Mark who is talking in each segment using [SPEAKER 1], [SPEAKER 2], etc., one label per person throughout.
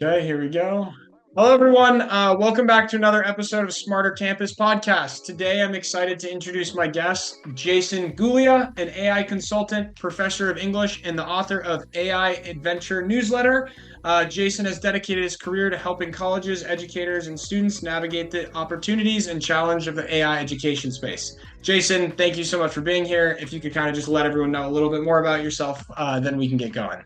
[SPEAKER 1] Okay, here we go. Hello, everyone. Welcome back to another episode of Smarter Campus Podcast. Today, I'm excited to introduce my guest, Jason Gulya, an AI consultant, professor of English, and the author of AI Adventure Newsletter. Jason has dedicated his career to helping colleges, educators, and students navigate the opportunities and challenge of the AI education space. Jason, thank you so much for being here. If you could kind of just let everyone know a little bit more about yourself, then we can get going.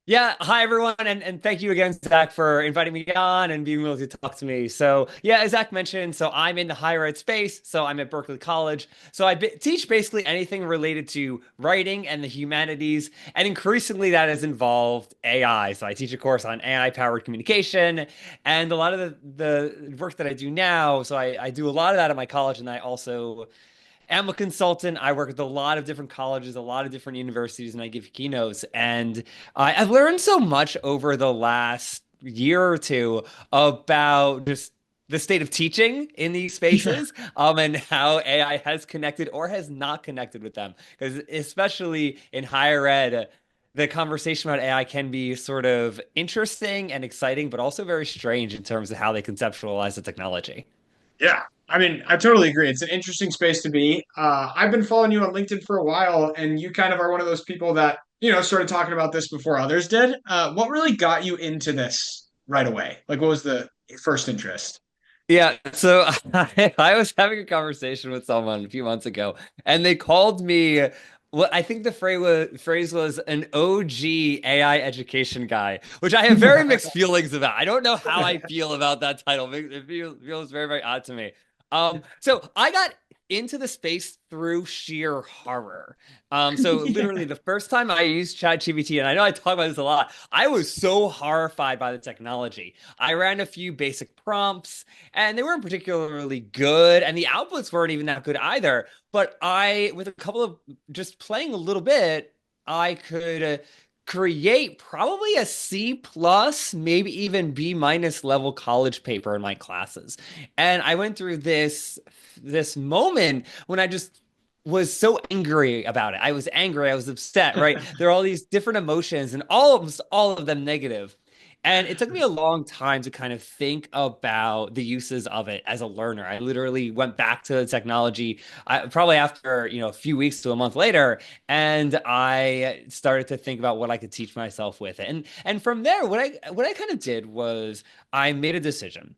[SPEAKER 2] Yeah, hi everyone, and thank you again, Zach, for inviting me on and being willing to talk to me. So, yeah, as Zach mentioned, so I'm in the higher ed space. So I'm at Berkeley College. So teach basically anything related to writing and the humanities, and increasingly that has involved AI. So I teach a course on AI-powered communication, and a lot of the work that I do now. So I do a lot of that at my college, and I also am a consultant. I work with a lot of different colleges, a lot of different universities, and I give keynotes. And I've learned so much over the last year or two about just the state of teaching in these spaces, and how AI has connected or has not connected with them. Because especially in higher ed, the conversation about AI can be sort of interesting and exciting, but also very strange in terms of how they conceptualize the technology.
[SPEAKER 1] Yeah. I mean, I totally agree. It's an interesting space to be. I've been following you on LinkedIn for a while, and you kind of are one of those people that, started talking about this before others did. What really got you into this right away? Like, what was the first interest?
[SPEAKER 2] Yeah, so I was having a conversation with someone a few months ago, and they called me. Well, I think the phrase was an OG AI education guy, which I have very mixed feelings about. I don't know how I feel about that title. It feels very, very odd to me. So I got into the space through sheer horror. So literally the first time I used ChatGPT, and I know I talk about this a lot, I was so horrified by the technology. I ran a few basic prompts and they weren't particularly good, and the outputs weren't even that good either. But with a couple of just playing a little bit, I could create probably a C plus, maybe even B minus level college paper in my classes. And I went through this moment when I just was so angry about it. I was angry, I was upset, right? There are all these different emotions and almost all of them negative. And it took me a long time to kind of think about the uses of it as a learner. I literally went back to the technology probably after, a few weeks to a month later, and I started to think about what I could teach myself with it. And from there, what I kind of did was I made a decision.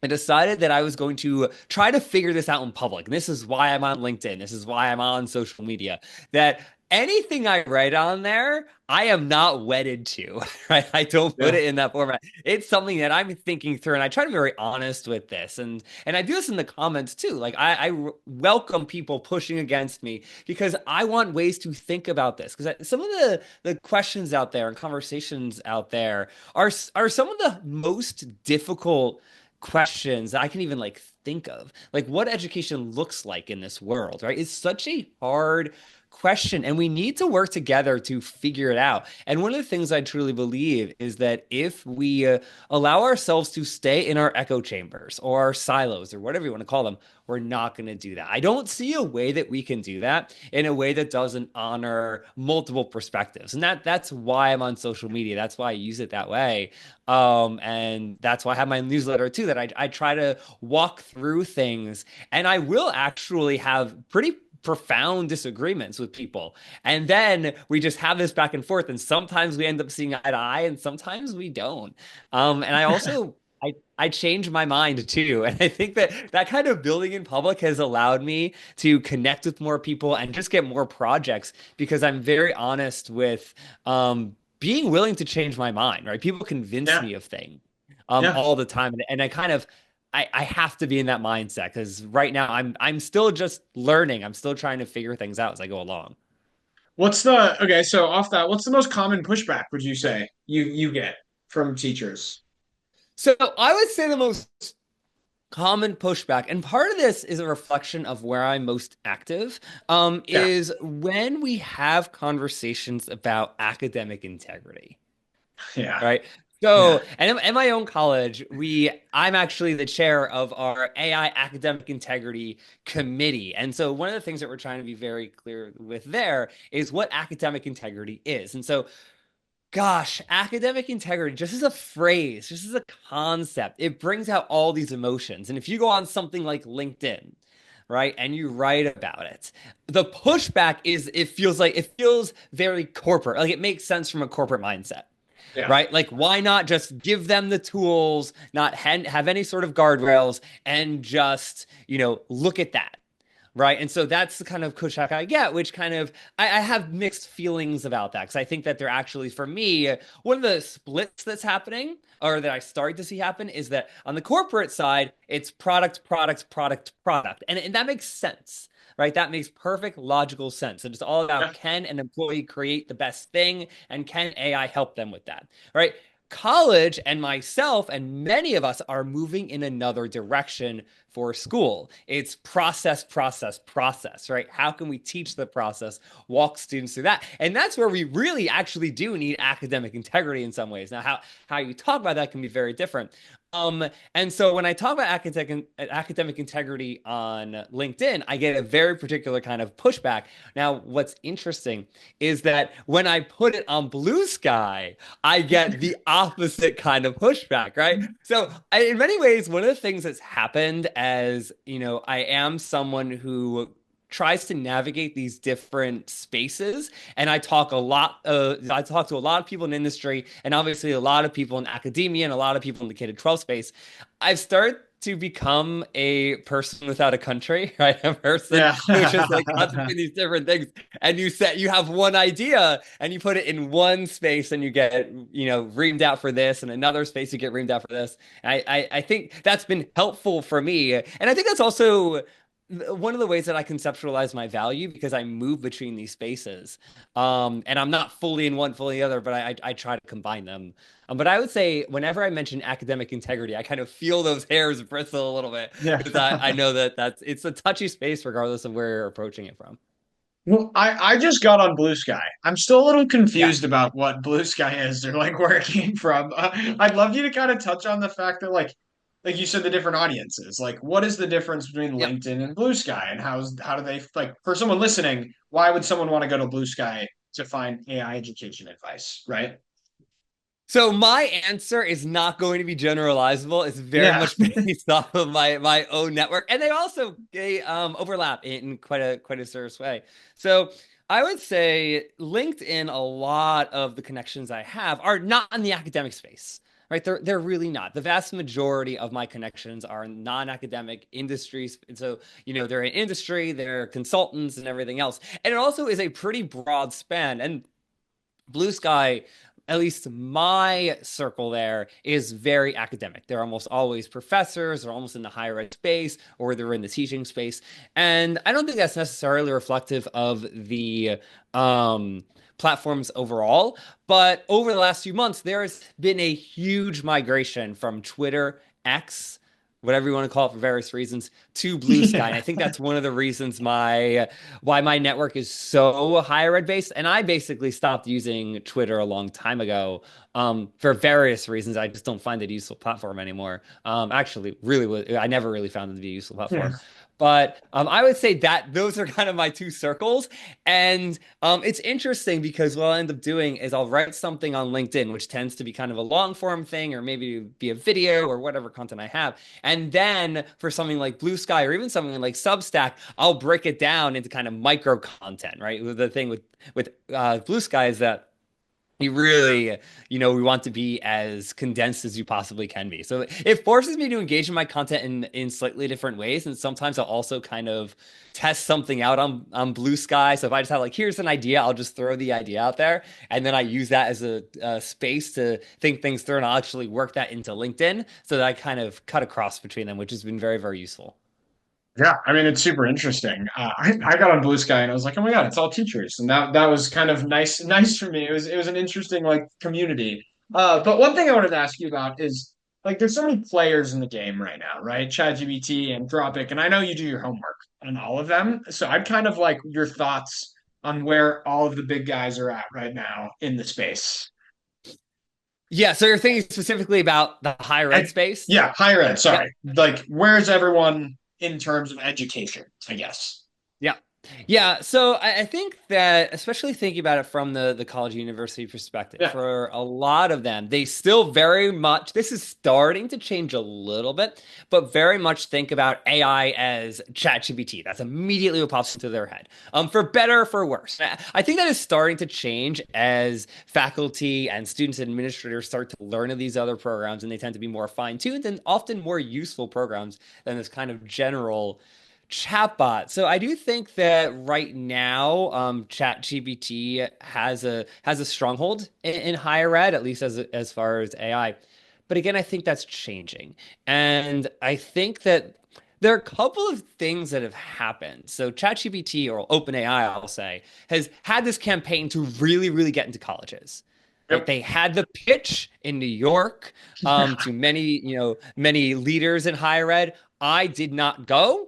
[SPEAKER 2] I decided that I was going to try to figure this out in public. And this is why I'm on LinkedIn. This is why I'm on social media. That anything I write on there, I am not wedded to, right? I don't put
[SPEAKER 1] Yeah.
[SPEAKER 2] it in that format. It's something that I'm thinking through, and I try to be very honest with this. And I do this in the comments too. Like I welcome people pushing against me because I want ways to think about this. Because some of the questions out there and conversations out there are some of the most difficult questions that I can even like think of. Like what education looks like in this world, right? It's such a hard question and we need to work together to figure it out. And one of the things I truly believe is that if we allow ourselves to stay in our echo chambers or our silos or whatever you want to call them, we're not going to do that. I don't see a way that we can do that in a way that doesn't honor multiple perspectives. And that's why I'm on social media. That's why I use it that way. And that's why I have my newsletter too, that I try to walk through things and I will actually have pretty profound disagreements with people. And then we just have this back and forth. And sometimes we end up seeing eye to eye and sometimes we don't. And I change my mind too. And I think that kind of building in public has allowed me to connect with more people and just get more projects because I'm very honest with being willing to change my mind, right? People convince
[SPEAKER 1] Yeah.
[SPEAKER 2] me of things
[SPEAKER 1] Yeah.
[SPEAKER 2] all the time. And I kind of I have to be in that mindset because right now I'm still just learning. I'm still trying to figure things out as I go along.
[SPEAKER 1] Okay, so off that, what's the most common pushback would you say you get from teachers?
[SPEAKER 2] So I would say the most common pushback, and part of this is a reflection of where I'm most active,
[SPEAKER 1] Yeah.
[SPEAKER 2] is when we have conversations about academic integrity.
[SPEAKER 1] Yeah.
[SPEAKER 2] Right.
[SPEAKER 1] Yeah.
[SPEAKER 2] So, and in my own college, I'm actually the chair of our AI academic integrity committee. And so one of the things that we're trying to be very clear with there is what academic integrity is. And so Gosh, academic integrity, just as a phrase, just as a concept, it brings out all these emotions. And if you go on something like LinkedIn, right, and you write about it, the pushback is it feels very corporate. Like it makes sense from a corporate mindset,
[SPEAKER 1] Yeah.
[SPEAKER 2] right? Like, why not just give them the tools, not have any sort of guardrails, and just, look at that, right? And so that's the kind of pushback I get, which kind of I have mixed feelings about that because I think that they're actually, for me, one of the splits that's happening or that I started to see happen is that on the corporate side, it's product, product, product, product. And that makes sense. Right, that makes perfect logical sense. And it's all about,
[SPEAKER 1] Yeah.
[SPEAKER 2] can an employee create the best thing, and can AI help them with that? Right, college and myself and many of us are moving in another direction for school. It's process, process, process, right? How can we teach the process, walk students through that? And that's where we really actually do need academic integrity in some ways. Now, how you talk about that can be very different. And so when I talk about academic integrity on LinkedIn, I get a very particular kind of pushback. Now, what's interesting is that when I put it on Blue Sky, I get the opposite kind of pushback, right? So, in many ways, one of the things that's happened as, I am someone who tries to navigate these different spaces, and I talk to a lot of people in industry, and obviously a lot of people in academia and a lot of people in the K-12 space. I've started to become a person without a country, right? A person
[SPEAKER 1] Yeah.
[SPEAKER 2] who's just like contemplating these different things. And you have one idea and you put it in one space and you get, reamed out for this, and another space you get reamed out for this. I think that's been helpful for me. And I think that's also one of the ways that I conceptualize my value, because I move between these spaces. And I'm not fully in one, fully in the other, but I try to combine them. But I would say whenever I mention academic integrity, I kind of feel those hairs bristle a little bit
[SPEAKER 1] Yeah.
[SPEAKER 2] because I know that it's a touchy space regardless of where you're approaching it from.
[SPEAKER 1] Well, I just got on Blue Sky. I'm still a little
[SPEAKER 2] Yeah.
[SPEAKER 1] confused about what Blue Sky is or like where it came from. I'd love you to kind of touch on the fact that like you said, the different audiences. Like, what is the difference between
[SPEAKER 2] Yep.
[SPEAKER 1] LinkedIn and Blue Sky, and how do they like for someone listening? Why would someone want to go to Blue Sky to find AI education advice, right?
[SPEAKER 2] So my answer is not going to be generalizable. It's very
[SPEAKER 1] Yeah.
[SPEAKER 2] much based off of my own network, and they overlap in quite a serious way. So I would say LinkedIn, a lot of the connections I have are not in the academic space. Right, they're really not. The vast majority of my connections are in non-academic industries, and so they're in industry, they're consultants, and everything else. And it also is a pretty broad span. And Blue Sky, at least my circle there, is very academic. They're almost always professors, they're almost in the higher ed space, or they're in the teaching space. And I don't think that's necessarily reflective of the platforms overall. But over the last few months, there's been a huge migration from Twitter, X, whatever you want to call it for various reasons, to Blue Sky. And
[SPEAKER 1] Yeah.
[SPEAKER 2] I think that's one of the reasons why my network is so higher ed based. And I basically stopped using Twitter a long time ago, for various reasons. I just don't find it a useful platform anymore. Actually, really, I never really found it to be a useful
[SPEAKER 1] Yeah.
[SPEAKER 2] platform. But I would say that those are kind of my two circles. And it's interesting because what I'll end up doing is I'll write something on LinkedIn, which tends to be kind of a long form thing, or maybe be a video or whatever content I have. And then for something like Blue Sky or even something like Substack, I'll break it down into kind of micro content, right? The thing with Blue Sky is that you really, we want to be as condensed as you possibly can be. So it forces me to engage in my content in slightly different ways. And sometimes I'll also kind of test something out on Blue Sky. So if I just have like, here's an idea, I'll just throw the idea out there. And then I use that as a space to think things through. And I'll actually work that into LinkedIn so that I kind of cut across between them, which has been very, very useful.
[SPEAKER 1] Yeah, I mean it's super interesting. I got on Blue Sky and I was like, oh my God, it's all teachers, and that was kind of nice for me. It was an interesting like community. But one thing I wanted to ask you about is like there's so many players in the game right now, right? ChatGPT, Anthropic, and I know you do your homework on all of them. So I'd kind of like your thoughts on where all of the big guys are at right now in the space.
[SPEAKER 2] Yeah. So you're thinking specifically about the higher ed
[SPEAKER 1] And
[SPEAKER 2] space?
[SPEAKER 1] yeah, higher ed.
[SPEAKER 2] Yeah.
[SPEAKER 1] Sorry, like where's everyone in terms of education? I guess.
[SPEAKER 2] Yeah. Yeah, so I think that, especially thinking about it from the college university perspective,
[SPEAKER 1] Yeah.
[SPEAKER 2] for a lot of them, they still very much, this is starting to change a little bit, but very much think about AI as ChatGPT. That's immediately what pops into their head, for better or for worse. I think that is starting to change as faculty and students and administrators start to learn of these other programs, and they tend to be more fine-tuned and often more useful programs than this kind of general chatbot. So I do think that right now, ChatGPT has a stronghold in higher ed, at least as far as AI. But again, I think that's changing, and I think that there are a couple of things that have happened. So ChatGPT or OpenAI, I'll say, has had this campaign to really, really get into colleges. Right?
[SPEAKER 1] Yep.
[SPEAKER 2] They had the pitch in New York to many leaders in higher ed. I did not go.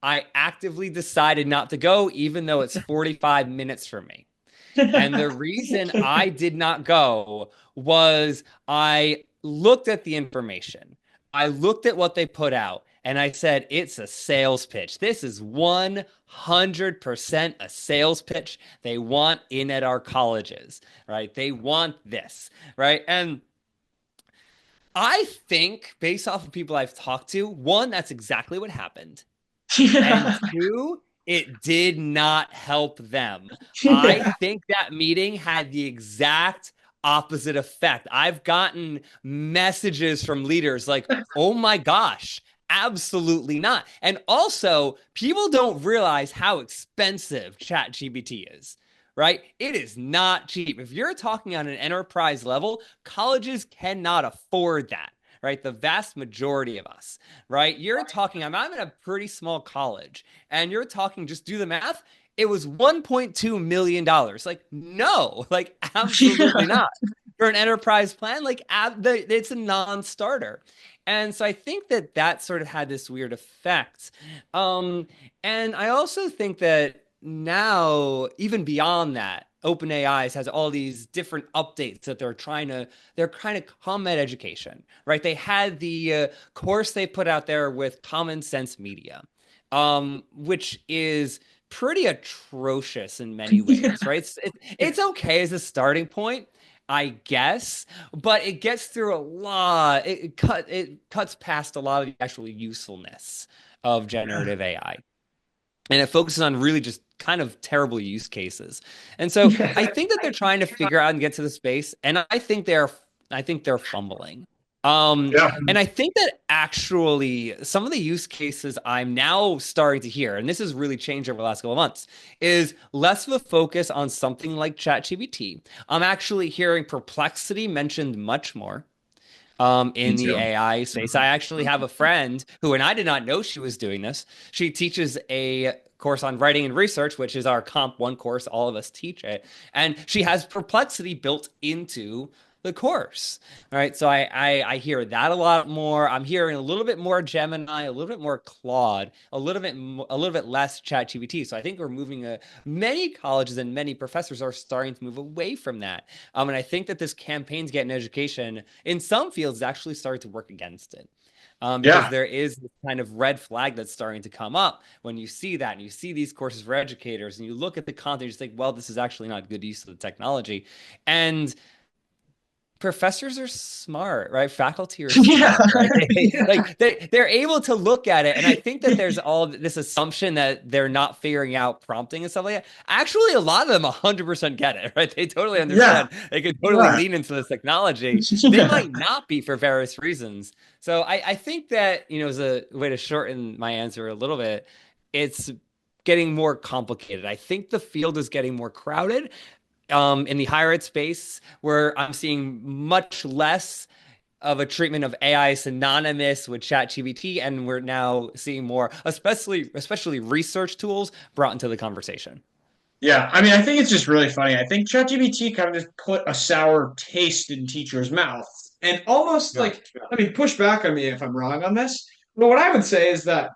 [SPEAKER 2] I actively decided not to go, even though it's 45 minutes from me. And the reason I did not go was I looked at the information. I looked at what they put out and I said, it's a sales pitch. This is 100% a sales pitch. They want in at our colleges, right? They want this, right? And I think, based off of people I've talked to, one, that's exactly what happened. And two, it did not help them. I
[SPEAKER 1] Yeah.
[SPEAKER 2] think that meeting had the exact opposite effect. I've gotten messages from leaders like, oh my gosh, absolutely not. And also, people don't realize how expensive ChatGPT is. Right? It is not cheap. If you're talking on an enterprise level, colleges cannot afford that, right? The vast majority of us, right? You're talking, I'm in a pretty small college, and you're talking, just do the math. It was $1.2 million. Like, no, like, absolutely not. For an enterprise plan, like, it's a non starter. And so I think that that sort of had this weird effect. Um, and I also think that now, even beyond that, OpenAI has all these different updates that they're trying to combat education, right? They had the course they put out there with Common Sense Media, which is pretty atrocious in many ways, right? It's okay as a starting point, I guess, but it gets through a lot. It cuts past a lot of the actual usefulness of generative AI, and it focuses on really just kind of terrible use cases. And so I think that they're trying to figure out and get to the space, and I think they're fumbling. And I think that actually some of the use cases I'm now starting to hear, and this has really changed over the last couple of months, is less of a focus on something like ChatGPT. I'm actually hearing Perplexity mentioned much more
[SPEAKER 1] Me
[SPEAKER 2] in the
[SPEAKER 1] too.
[SPEAKER 2] AI space. I actually have a friend who, and I did not know she was doing this. She teaches a course on writing and research, which is our Comp 1 course. All of us teach it. And she has Perplexity built into the course. All right. So I hear that a lot more. I'm hearing a little bit more Gemini, a little bit more Claude, a little bit less ChatGPT. So I think we're moving many colleges and many professors are starting to move away from that. And I think that this campaign to get an education in some fields actually started to work against it. Because
[SPEAKER 1] Yeah.
[SPEAKER 2] there is this kind of red flag that's starting to come up when you see that and you see these courses for educators and you look at the content, you just think, well, this is actually not good use of the technology. And professors are smart, right? Faculty are
[SPEAKER 1] Yeah.
[SPEAKER 2] smart, right?
[SPEAKER 1] Yeah.
[SPEAKER 2] They're able to look at it, and I think that there's all this assumption that they're not figuring out prompting and stuff like that. Actually, a lot of them 100% get it, right? They totally
[SPEAKER 1] Yeah.
[SPEAKER 2] understand. They could totally
[SPEAKER 1] Yeah.
[SPEAKER 2] lean into this technology. They might not be for various reasons. So I think that, as a way to shorten my answer a little bit, it's getting more complicated. I think the field is getting more crowded in the higher ed space, where I'm seeing much less of a treatment of AI synonymous with ChatGPT, and we're now seeing more, especially research tools brought into the conversation.
[SPEAKER 1] Yeah, I mean, I think it's just really funny. I think ChatGPT kind of just put a sour taste in teachers' mouths and almost
[SPEAKER 2] Yeah.
[SPEAKER 1] like, I mean, push back on me if I'm wrong on this. But what I would say is that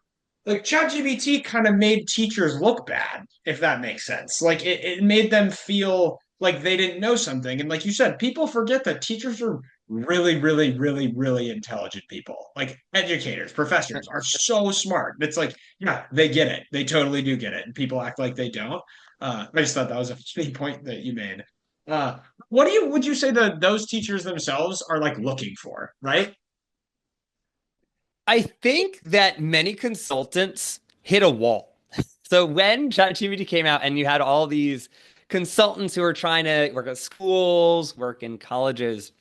[SPEAKER 1] like ChatGPT kind of made teachers look bad, if that makes sense. Like it made them feel like they didn't know something. And like you said, people forget that teachers are really, really, really, really intelligent people, like educators, professors, are so smart. It's like, yeah, they get it. They totally do get it. And people act like they don't. I just thought that was a funny point that you made. Uh, what would you say that those teachers themselves are like looking for, right?
[SPEAKER 2] I think that many consultants hit a wall. So when ChatGPT came out and you had all these consultants who are trying to work at schools, work in colleges,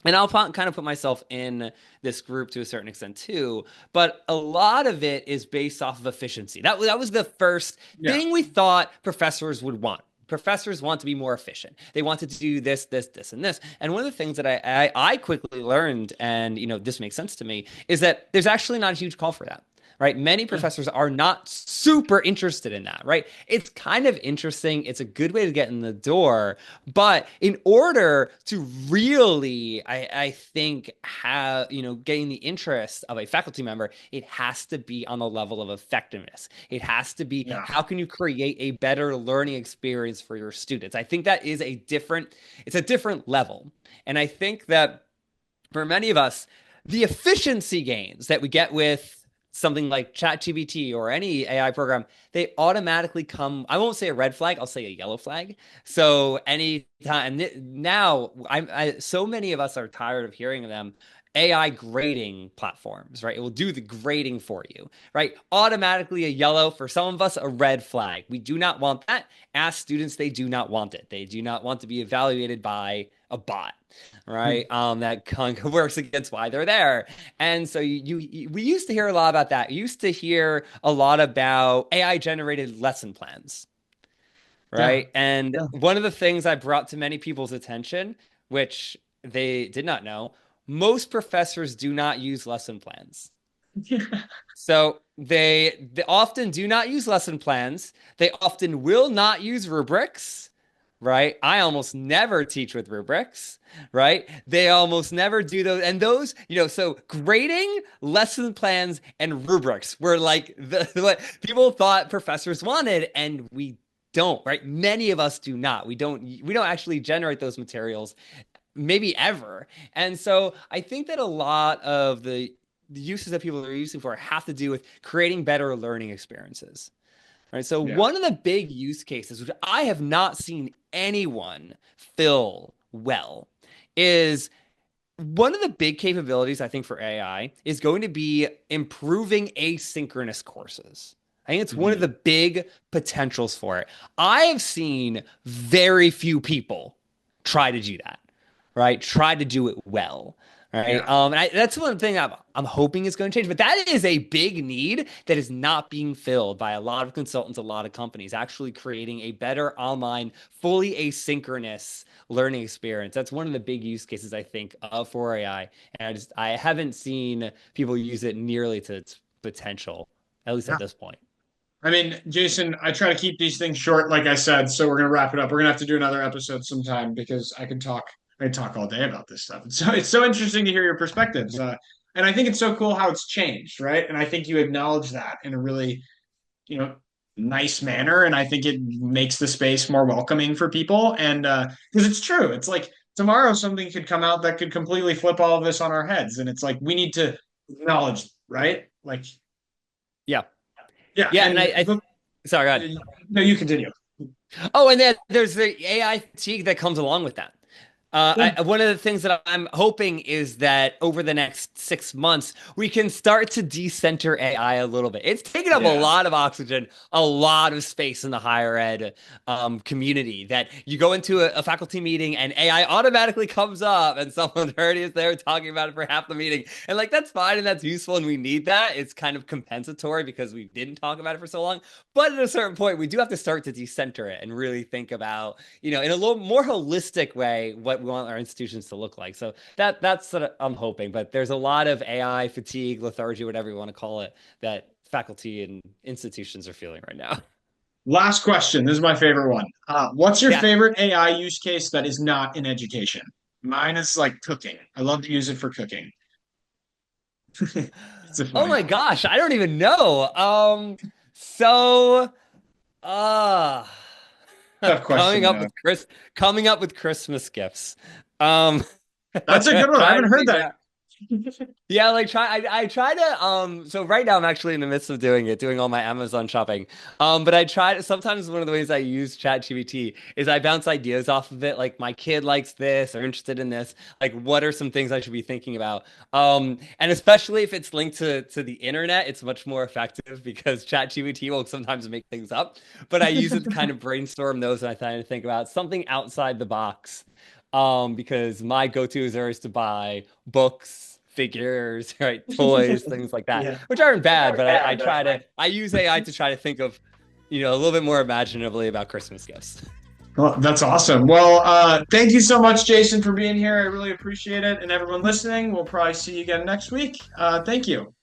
[SPEAKER 2] and I'll kind of put myself in this group to a certain extent too, but a lot of it is based off of efficiency. That was the first
[SPEAKER 1] Yeah.
[SPEAKER 2] thing we thought professors would want. Professors want to be more efficient. They want to do this, this, this, and this. And one of the things that I quickly learned, and this makes sense to me, is that there's actually not a huge call for that. Right? Many professors are not super interested in that, right? It's kind of interesting. It's a good way to get in the door, but in order to really, I think, have, gain the interest of a faculty member, it has to be on the level of effectiveness. It has to be,
[SPEAKER 1] Yeah.
[SPEAKER 2] how can you create a better learning experience for your students? I think that is it's a different level. And I think that for many of us, the efficiency gains that we get with something like ChatGPT or any AI program, they automatically come. I won't say a red flag, I'll say a yellow flag. So anytime now, so many of us are tired of hearing them. AI grading platforms, right? It will do the grading for you, right? Automatically a yellow, for some of us, a red flag. We do not want that. Ask students, they do not want it. They do not want to be evaluated by a bot, right? That kind of works against why they're there. And so we used to hear a lot about that. We used to hear a lot about AI generated lesson plans,
[SPEAKER 1] Yeah.
[SPEAKER 2] right? And
[SPEAKER 1] Yeah.
[SPEAKER 2] one of the things I brought to many people's attention, which they did not know, most professors do not use lesson plans. So they often do not use lesson plans. They often will not use rubrics, right? I almost never teach with rubrics, right? They almost never do those. And those, so grading, lesson plans, and rubrics were like what people thought professors wanted, and we don't, right? Many of us do not. We don't actually generate those materials maybe ever. And so I think that a lot of the uses that people are using for have to do with creating better learning experiences. Right. So
[SPEAKER 1] Yeah.
[SPEAKER 2] one of the big use cases, which I have not seen anyone fill well, is one of the big capabilities I think for AI is going to be improving asynchronous courses. I think it's one of
[SPEAKER 1] Mhm.
[SPEAKER 2] the big potentials for it. I have seen very few people try to do that, right? Try to do it well, right?
[SPEAKER 1] Yeah.
[SPEAKER 2] That's one thing I'm hoping is going to change. But that is a big need that is not being filled by a lot of consultants, a lot of companies, actually creating a better online, fully asynchronous learning experience. That's one of the big use cases I think of for AI, and I haven't seen people use it nearly to its potential, at least
[SPEAKER 1] Yeah.
[SPEAKER 2] at this point.
[SPEAKER 1] I mean, Jason, I try to keep these things short, like I said, so we're gonna wrap it up. We're gonna have to do another episode sometime because I can talk all day about this stuff. So it's so interesting to hear your perspectives. And I think it's so cool how it's changed, right? And I think you acknowledge that in a really, you know, nice manner. And I think it makes the space more welcoming for people. And because it's true, it's like tomorrow something could come out that could completely flip all of this on our heads. And it's like we need to acknowledge, right? Like,
[SPEAKER 2] Yeah,
[SPEAKER 1] yeah,
[SPEAKER 2] yeah, and
[SPEAKER 1] and
[SPEAKER 2] sorry, go ahead.
[SPEAKER 1] no, you continue.
[SPEAKER 2] Oh, and then there's the AI fatigue that comes along with that.
[SPEAKER 1] Yeah.
[SPEAKER 2] One of the things that I'm hoping is that over the next 6 months, we can start to decenter AI a little bit. It's taken up a
[SPEAKER 1] Yeah.
[SPEAKER 2] lot of oxygen, a lot of space in the higher ed community. That you go into a faculty meeting and AI automatically comes up, and someone already is there talking about it for half the meeting. And like, that's fine and that's useful, and we need that. It's kind of compensatory because we didn't talk about it for so long. But at a certain point, we do have to start to decenter it and really think about, in a little more holistic way, what we want our institutions to look like. So that's what I'm hoping. But there's a lot of AI fatigue, lethargy, whatever you want to call it, that faculty and institutions are feeling right now.
[SPEAKER 1] Last question. This is my favorite one. What's your
[SPEAKER 2] Yeah.
[SPEAKER 1] favorite AI use case that is not in education? Mine is like cooking. I love to use it for cooking. It's a
[SPEAKER 2] Oh
[SPEAKER 1] funny
[SPEAKER 2] my
[SPEAKER 1] one.
[SPEAKER 2] gosh, I don't even know. So uh
[SPEAKER 1] Tough question,
[SPEAKER 2] coming
[SPEAKER 1] I
[SPEAKER 2] up
[SPEAKER 1] know.
[SPEAKER 2] with Chris coming up with Christmas gifts. Um
[SPEAKER 1] That's a good one. I
[SPEAKER 2] Trying
[SPEAKER 1] haven't
[SPEAKER 2] to
[SPEAKER 1] heard
[SPEAKER 2] figure
[SPEAKER 1] that.
[SPEAKER 2] out. Yeah, like I try to so right now I'm actually in the midst of doing all my Amazon shopping. But I try to sometimes one of the ways I use ChatGPT is I bounce ideas off of it, like my kid likes this or interested in this. Like what are some things I should be thinking about? And especially if it's linked to the internet, it's much more effective because ChatGPT will sometimes make things up. But I use it to kind of brainstorm those and I try to think about something outside the box. Because my go-tos are to buy books, figures, right, toys, things like that,
[SPEAKER 1] Yeah.
[SPEAKER 2] which aren't bad, but I use AI to try to think of, a little bit more imaginatively about Christmas gifts.
[SPEAKER 1] Well, that's awesome. Well, thank you so much, Jason, for being here. I really appreciate it. And everyone listening, we'll probably see you again next week. Thank you.